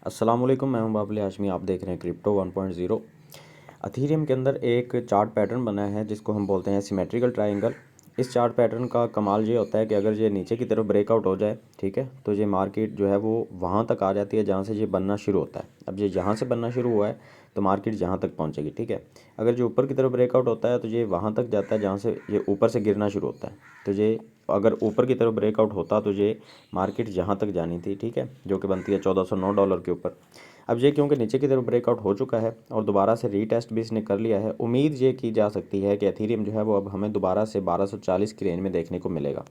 अस्सलाम वालेकुम, मैं हूं बाबुल हाशमी। आप देख रहे हैं क्रिप्टो 1.0। अथीरियम के अंदर एक चार्ट पैटर्न बना है जिसको हम बोलते हैं सिमेट्रिकल ट्रायंगल। इस चार्ट पैटर्न का कमाल ये होता है कि अगर ये नीचे की तरफ ब्रेकआउट हो जाए, ठीक है, तो ये मार्केट जो है वो वहाँ तक आ जाती है जहाँ से ये बनना शुरू होता है। अब ये यहाँ से बनना शुरू हुआ है तो मार्केट जहाँ तक पहुँचेगी, ठीक है। अगर जो ऊपर की तरफ ब्रेकआउट होता है तो ये वहाँ तक जाता है जहाँ से ये ऊपर से गिरना शुरू होता है। तो ये अगर ऊपर की तरफ ब्रेकआउट होता तो ये मार्केट जहाँ तक जानी थी, ठीक है, जो कि बनती है $1409 के ऊपर। अब ये क्योंकि नीचे की तरफ ब्रेकआउट हो चुका है और दोबारा से रीटेस्ट भी इसने कर लिया है, उम्मीद ये की जा सकती है कि एथीरियम जो है वो अब हमें दोबारा से 1240 की रेंज में देखने को मिलेगा।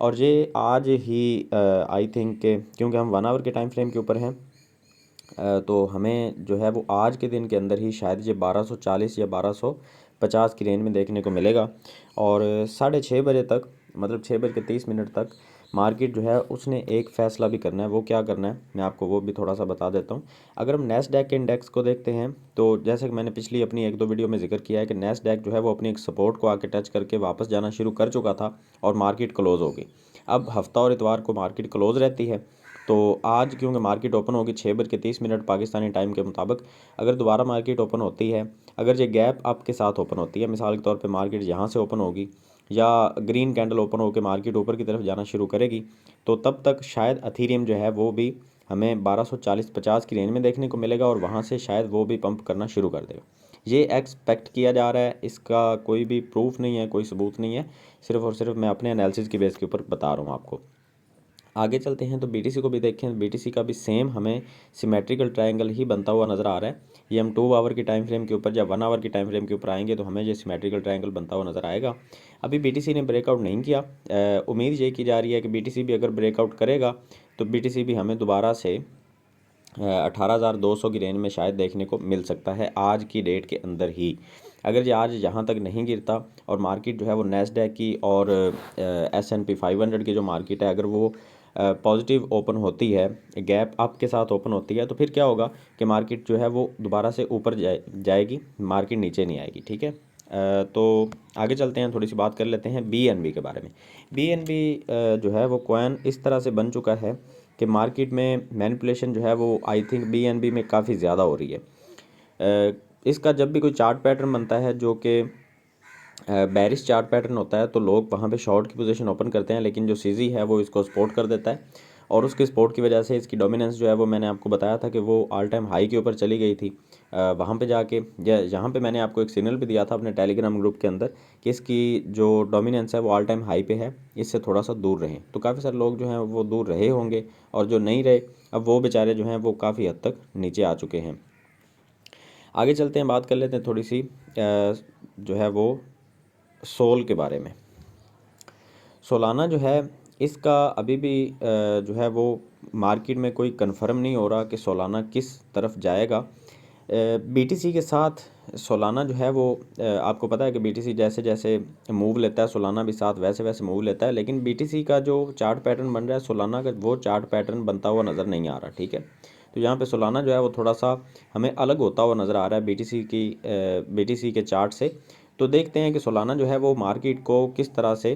और ये आज ही आई थिंक क्योंकि हम 1 आवर के टाइम फ्रेम के ऊपर हैं, तो हमें जो है वो आज के दिन के अंदर ही शायद ये 1240 या 1250 की रेंज में देखने को मिलेगा। और 6:30 बजे तक, मतलब 6:30 तक मार्केट जो है उसने एक फ़ैसला भी करना है। वो क्या करना है मैं आपको वो भी थोड़ा सा बता देता हूँ। अगर हम नैस्डैक के इंडेक्स को देखते हैं तो जैसे कि मैंने पिछली अपनी 1-2 वीडियो में जिक्र किया है कि नैस्डैक जो है वो अपनी एक सपोर्ट को आके टच करके वापस जाना शुरू कर चुका था और मार्केट क्लोज़ हो गई। अब हफ्ता और इतवार को मार्केट क्लोज़ रहती है, तो आज क्योंकि मार्केट ओपन होगी 6:30 पाकिस्तानी टाइम के मुताबिक, अगर दोबारा मार्केट ओपन होती है, अगर ये गैप अप के साथ ओपन होती है, मिसाल के तौर पे मार्केट यहाँ से ओपन होगी या ग्रीन कैंडल ओपन होकर मार्केट ऊपर की तरफ जाना शुरू करेगी, तो तब तक शायद अथीरियम जो है वो भी हमें 1240-50 की रेंज में देखने को मिलेगा और वहाँ से शायद वो भी पंप करना शुरू कर देगा। ये एक्सपेक्ट किया जा रहा है, इसका कोई भी प्रूफ नहीं है, कोई सबूत नहीं है, सिर्फ़ और सिर्फ मैं अपने एनालिसिस की बेस के ऊपर बता रहा हूँ आपको। आगे चलते हैं तो बीटीसी को भी देखें। बीटीसी का भी सेम हमें सिमेट्रिकल ट्रायंगल ही बनता हुआ नज़र आ रहा है। ये हम 2 आवर की टाइम फ्रेम के ऊपर या 1 आवर की टाइम फ्रेम के ऊपर आएंगे तो हमें ये सिमेट्रिकल ट्रायंगल बनता हुआ नज़र आएगा। अभी बीटीसी ने ब्रेकआउट नहीं किया। उम्मीद ये की जा रही है कि बीटीसी भी अगर ब्रेकआउट करेगा तो बीटीसी भी हमें दोबारा से 18,200 की रेंज में शायद देखने को मिल सकता है आज की डेट के अंदर ही। अगर ये आज यहाँ तक नहीं गिरता और मार्केट जो है वो नैस्डैक की और S&P 500 की जो मार्केट है, अगर वो पॉजिटिव ओपन होती है, गैप अप के साथ ओपन होती है, तो फिर क्या होगा कि मार्केट जो है वो दोबारा से ऊपर जाएगी, मार्केट नीचे नहीं आएगी, ठीक है। तो आगे चलते हैं, थोड़ी सी बात कर लेते हैं BNB के बारे में। BNB जो है वो कॉइन इस तरह से बन चुका है कि मार्केट में मैनिपुलेशन जो है वो आई थिंक BNB में काफ़ी ज़्यादा हो रही है। इसका जब भी कोई चार्ट पैटर्न बनता है जो कि बेरिश चार्ट पैटर्न होता है तो लोग वहाँ पे शॉर्ट की पोजीशन ओपन करते हैं, लेकिन जो सीजी है वो इसको सपोर्ट कर देता है और उसके सपोर्ट की वजह से इसकी डोमिनेंस जो है वो मैंने आपको बताया था कि वो ऑल टाइम हाई के ऊपर चली गई थी। वहाँ पे जाके यहाँ पे मैंने आपको एक सिग्नल भी दिया था अपने टेलीग्राम ग्रुप के अंदर कि इसकी जो डोमिनेंस है वो ऑल टाइम हाई पे है, इससे थोड़ा सा दूर रहें। तो काफ़ी सारे लोग जो हैं वो दूर रहे होंगे और जो नहीं रहे अब वो बेचारे जो हैं वो काफ़ी हद तक नीचे आ चुके हैं। आगे चलते हैं, बात कर लेते हैं थोड़ी सी जो है वो सोल के बारे में। सोलाना जो है इसका अभी भी जो है वो मार्केट में कोई कंफर्म नहीं हो रहा कि सोलाना किस तरफ जाएगा। बीटीसी के साथ सोलाना जो है वो आपको पता है कि बीटीसी जैसे जैसे मूव लेता है सोलाना भी साथ वैसे वैसे मूव लेता है, लेकिन बीटीसी का जो चार्ट पैटर्न बन रहा है सोलाना का वो चार्ट पैटर्न बनता हुआ नज़र नहीं आ रहा, ठीक है। तो यहाँ पे सोलाना जो है वो थोड़ा सा हमें अलग होता हुआ नज़र आ रहा है बीटीसी के चार्ट से। तो देखते हैं कि सोलाना जो है वो मार्केट को किस तरह से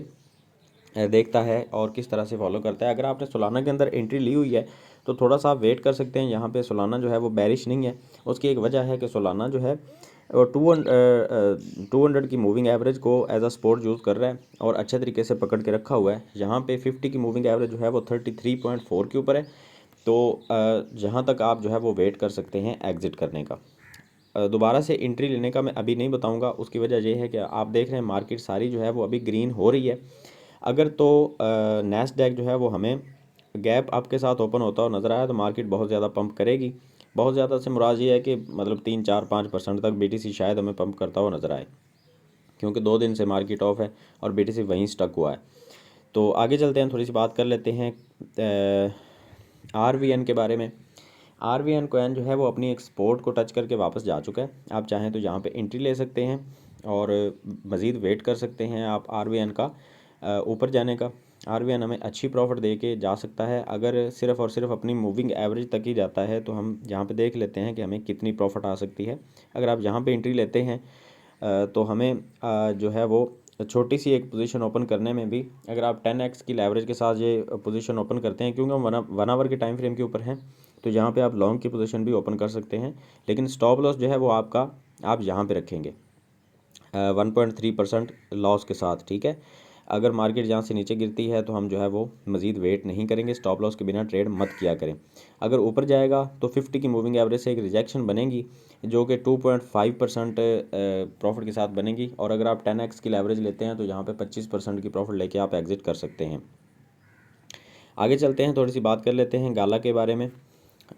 देखता है और किस तरह से फॉलो करता है। अगर आपने सोलाना के अंदर एंट्री ली हुई है तो थोड़ा सा आप वेट कर सकते हैं। यहाँ पे सोलाना जो है वो बेरिश नहीं है, उसकी एक वजह है कि सोलाना जो है 200 की मूविंग एवरेज को एज अ सपोर्ट यूज़ कर रहा है और अच्छे तरीके से पकड़ के रखा हुआ है। यहाँ पे 50 की मूविंग एवरेज जो है वो 33.4 के ऊपर है। तो जहाँ तक आप जो है वो वेट कर सकते हैं एग्ज़िट करने का। दोबारा से एंट्री लेने का मैं अभी नहीं बताऊंगा, उसकी वजह यह है कि आप देख रहे हैं मार्केट सारी जो है वो अभी ग्रीन हो रही है। अगर तो नैस्डैक जो है वो हमें गैप अप के साथ ओपन होता हुआ नज़र आया तो मार्केट बहुत ज़्यादा पंप करेगी। बहुत ज़्यादा से मुराद ये है कि मतलब 3-4-5% तक बीटीसी शायद हमें पंप करता हुआ नज़र आए, क्योंकि 2 दिन से मार्केट ऑफ है और बीटीसी वहीं स्टक हुआ है। तो आगे चलते हैं, थोड़ी सी बात कर लेते हैं RVN के बारे में। RVN कॉइन जो है वो अपनी एक सपोर्ट को टच करके वापस जा चुका है। आप चाहें तो यहाँ पे एंट्री ले सकते हैं और मज़ीद वेट कर सकते हैं आप RVN का ऊपर जाने का। RVN हमें अच्छी प्रॉफिट दे के जा सकता है। अगर सिर्फ़ और सिर्फ अपनी मूविंग एवरेज तक ही जाता है तो हम यहाँ पे देख लेते हैं कि हमें कितनी प्रॉफिट आ सकती है। अगर आप यहाँ पे एंट्री लेते हैं तो हमें जो है वो छोटी सी एक पोजीशन ओपन करने में भी, अगर आप 10x की लेवरेज के साथ ये पोजीशन ओपन करते हैं, क्योंकि हम 1 आवर के टाइम फ्रेम के ऊपर हैं, तो यहाँ पे आप लॉन्ग की पोजीशन भी ओपन कर सकते हैं, लेकिन स्टॉप लॉस जो है वो आपका आप यहाँ पे रखेंगे 1.3% लॉस के साथ, ठीक है। अगर मार्केट यहाँ से नीचे गिरती है तो हम जो है वो मज़ीद वेट नहीं करेंगे, स्टॉप लॉस के बिना ट्रेड मत किया करें। अगर ऊपर जाएगा तो 50 की मूविंग एवरेज से एक रिजेक्शन बनेगी जो कि 2.5% प्रॉफिट के साथ बनेगी, और अगर आप 10x की लेवरेज लेते हैं तो यहाँ पे 25% की प्रॉफिट लेके आप एग्जिट कर सकते हैं। आगे चलते हैं, थोड़ी सी बात कर लेते हैं गाला के बारे में।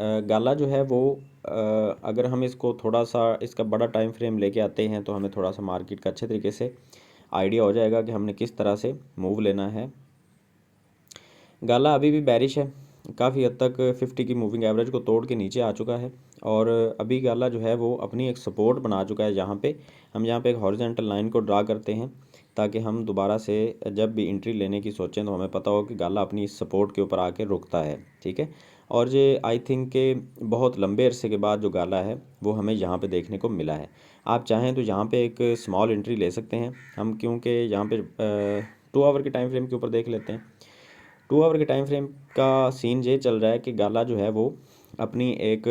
गाला जो है वो अगर हम इसको थोड़ा सा इसका बड़ा टाइम फ्रेम लेके आते हैं तो हमें थोड़ा सा मार्केट का अच्छे तरीके से आइडिया हो जाएगा कि हमने किस तरह से मूव लेना है। गाला अभी भी बैरिश है, काफ़ी हद तक 50 की मूविंग एवरेज को तोड़ के नीचे आ चुका है, और अभी गाला जो है वो अपनी एक सपोर्ट बना चुका है। जहाँ पे हम यहाँ पे एक हॉरिजॉन्टल लाइन को ड्रा करते हैं ताकि हम दोबारा से जब भी एंट्री लेने की सोचें तो हमें पता हो कि गाला अपनी इस सपोर्ट के ऊपर आके रुकता है, ठीक है। और ये आई थिंक के बहुत लंबे अरसे के बाद जो गाला है वो हमें यहाँ पे देखने को मिला है। आप चाहें तो यहाँ पे एक स्मॉल एंट्री ले सकते हैं हम, क्योंकि यहाँ पे 2 आवर के टाइम फ्रेम के ऊपर देख लेते हैं। 2 आवर के टाइम फ्रेम का सीन ये चल रहा है कि गाला जो है वो अपनी एक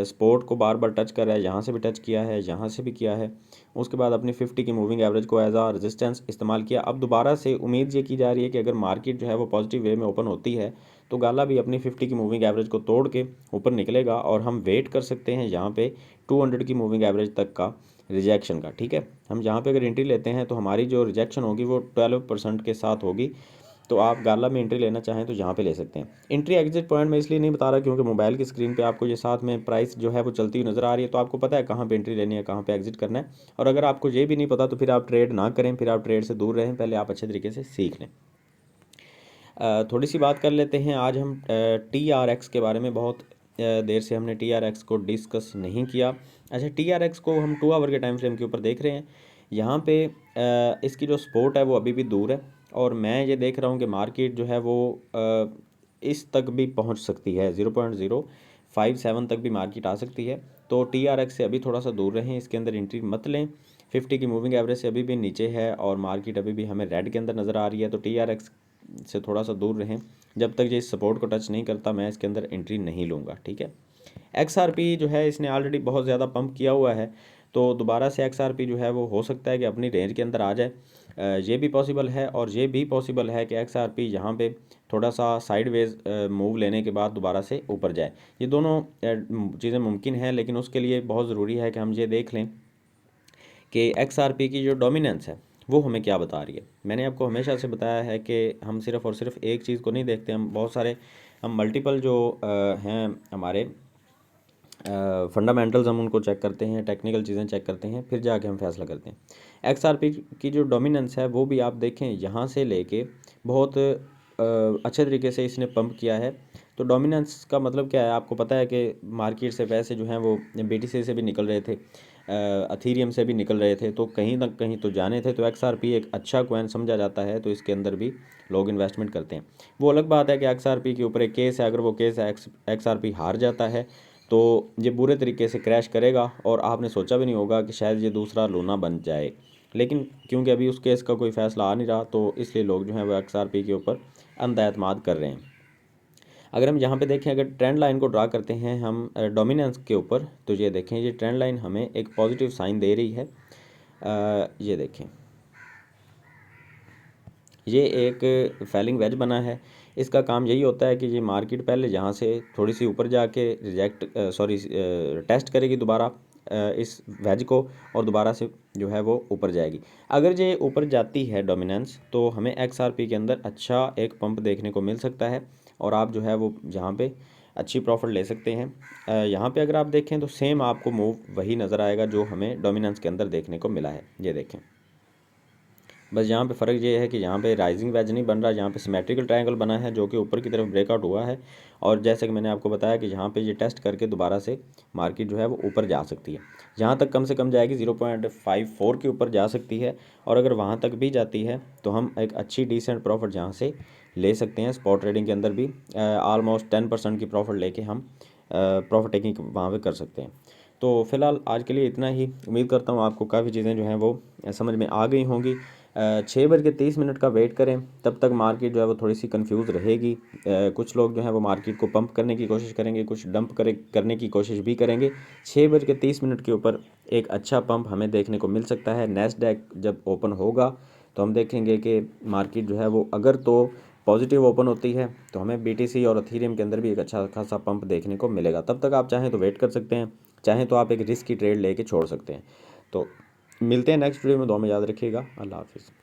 सपोर्ट को बार बार टच कर रहा है, यहाँ से भी टच किया है, यहाँ से भी किया है, उसके बाद अपनी 50 की मूविंग एवरेज को एज आ रेजिस्टेंस इस्तेमाल किया। अब दोबारा से उम्मीद ये की जा रही है कि अगर मार्केट जो है वो पॉजिटिव वे में ओपन होती है तो गाला भी अपनी 50 की मूविंग एवरेज को तोड़ के ऊपर निकलेगा, और हम वेट कर सकते हैं यहाँ पे 200 की मूविंग एवरेज तक का रिजेक्शन का, ठीक है। हम यहाँ पे अगर एंट्री लेते हैं तो हमारी जो रिजेक्शन होगी वो 12% के साथ होगी, तो आप गाला में एंट्री लेना चाहें तो यहाँ पे ले सकते हैं। एंट्री एग्जिट पॉइंट मैं इसलिए नहीं बता रहा क्योंकि मोबाइल की स्क्रीन पे आपको ये साथ में प्राइस जो है वो चलती हुई नज़र आ रही है, तो आपको पता है कहाँ पे एंट्री लेनी है, कहाँ पे एग्जिट करना है। और अगर आपको ये भी नहीं पता तो फिर आप ट्रेड ना करें, फिर आप ट्रेड से दूर रहें, पहले आप अच्छे तरीके से सीख लें। थोड़ी सी बात कर लेते हैं, आज हम TRX के बारे में बहुत देर से हमने TRX को डिस्कस नहीं किया। अच्छा, TRX को हम 2 आवर के टाइम फ्रेम के ऊपर देख रहे हैं। यहाँ पे इसकी जो सपोर्ट है वो अभी भी दूर है, और मैं ये देख रहा हूँ कि मार्केट जो है वो इस तक भी पहुँच सकती है, 0.057 तक भी मार्केट आ सकती है। तो TRX से अभी थोड़ा सा दूर रहें, इसके अंदर एंट्री मत लें। 50 की मूविंग एवरेज से अभी भी नीचे है और मार्केट अभी भी हमें रेड के अंदर नज़र आ रही है, तो TRX से थोड़ा सा दूर रहें। जब तक ये इस सपोर्ट को टच नहीं करता मैं इसके अंदर एंट्री नहीं लूँगा, ठीक है। XRP जो है इसने ऑलरेडी बहुत ज़्यादा पंप किया हुआ है, तो दोबारा से XRP जो है वो हो सकता है कि अपनी रेंज के अंदर आ जाए, ये भी पॉसिबल है। और ये भी पॉसिबल है कि XRP यहाँ पे थोड़ा सा साइडवेज मूव लेने के बाद दोबारा से ऊपर जाए। ये दोनों चीज़ें मुमकिन हैं, लेकिन उसके लिए बहुत ज़रूरी है कि हम ये देख लें कि XRP की जो डोमिनेंस है वो हमें क्या बता रही है। मैंने आपको हमेशा से बताया है कि हम सिर्फ़ और सिर्फ एक चीज़ को नहीं देखते, हम बहुत सारे मल्टीपल जो हैं हमारे फंडामेंटल्स हम उनको चेक करते हैं, टेक्निकल चीज़ें चेक करते हैं, फिर जाके हम फैसला करते हैं। XRP की जो डोमिनेंस है वो भी आप देखें, यहाँ से लेके बहुत अच्छे तरीके से इसने पंप किया है। तो डोमिनेंस का मतलब क्या है, आपको पता है कि मार्केट से पैसे जो हैं वो BTC से भी निकल रहे थे, अथीरियम से भी निकल रहे थे, तो कहीं ना कहीं तो जाने थे। तो XRP एक अच्छा कॉइन समझा जाता है, तो इसके अंदर भी लोग इन्वेस्टमेंट करते हैं। वो अलग बात है कि XRP के ऊपर एक केस है, अगर वो केस XRP हार जाता है तो ये बुरे तरीके से क्रैश करेगा, और आपने सोचा भी नहीं होगा कि शायद ये दूसरा लूना बन जाए। लेकिन क्योंकि अभी उस केस का कोई फ़ैसला आ नहीं रहा, तो इसलिए लोग जो हैं वो XRP के ऊपर अंधएतमाद कर रहे हैं। अगर हम यहाँ पे देखें, अगर ट्रेंड लाइन को ड्रा करते हैं हम डोमिनेंस के ऊपर, तो ये देखें ये ट्रेंड लाइन हमें एक पॉजिटिव साइन दे रही है। ये देखें, ये एक फैलिंग वेज बना है। इसका काम यही होता है कि ये मार्केट पहले यहाँ से थोड़ी सी ऊपर जाके टेस्ट करेगी दोबारा इस वेज को, और दोबारा से जो है वो ऊपर जाएगी। अगर ये ऊपर जाती है डोमिनेंस, तो हमें XRP के अंदर अच्छा एक पंप देखने को मिल सकता है, और आप जो है वो यहाँ पे अच्छी प्रॉफिट ले सकते हैं। यहाँ पे अगर आप देखें तो सेम आपको मूव वही नज़र आएगा जो हमें डोमिनेंस के अंदर देखने को मिला है। ये देखें, बस यहाँ पे फ़र्क ये है कि यहाँ पे राइजिंग वेज नहीं बन रहा, यहाँ पे सिमेट्रिकल ट्रायंगल बना है जो कि ऊपर की तरफ ब्रेकआउट हुआ है। और जैसे कि मैंने आपको बताया कि यहाँ पे ये टेस्ट करके दोबारा से मार्केट जो है वो ऊपर जा सकती है। यहाँ तक कम से कम जाएगी, 0.54 के ऊपर जा सकती है, और अगर वहाँ तक भी जाती है तो हम एक अच्छी डिसेंट प्रॉफिट यहाँ से ले सकते हैं। स्पॉट ट्रेडिंग के अंदर भी ऑलमोस्ट 10% की प्रॉफिट लेके हम प्रॉफिट टेकिंग वहाँ पर कर सकते हैं। तो फ़िलहाल आज के लिए इतना ही। उम्मीद करता हूँ आपको काफ़ी चीज़ें जो हैं वो समझ में आ गई होंगी। 6 बज के 30 मिनट का वेट करें, तब तक मार्केट जो है वो थोड़ी सी कंफ्यूज रहेगी। कुछ लोग जो है वो मार्केट को पंप करने की कोशिश करेंगे, कुछ डंप करने की कोशिश भी करेंगे। 6 बज के 30 मिनट के ऊपर एक अच्छा पंप हमें देखने को मिल सकता है। नैस्डैक जब ओपन होगा तो हम देखेंगे कि मार्केट जो है वो अगर तो पॉजिटिव ओपन होती है तो हमें BTC और अथीरियम के अंदर भी एक अच्छा खासा पंप देखने को मिलेगा। तब तक आप चाहें तो वेट कर सकते हैं, चाहें तो आप एक रिस्क की ट्रेड लेके छोड़ सकते हैं। तो मिलते हैं नेक्स्ट वीडियो में, दुआ में याद रखिएगा। अल्लाह हाफिज़।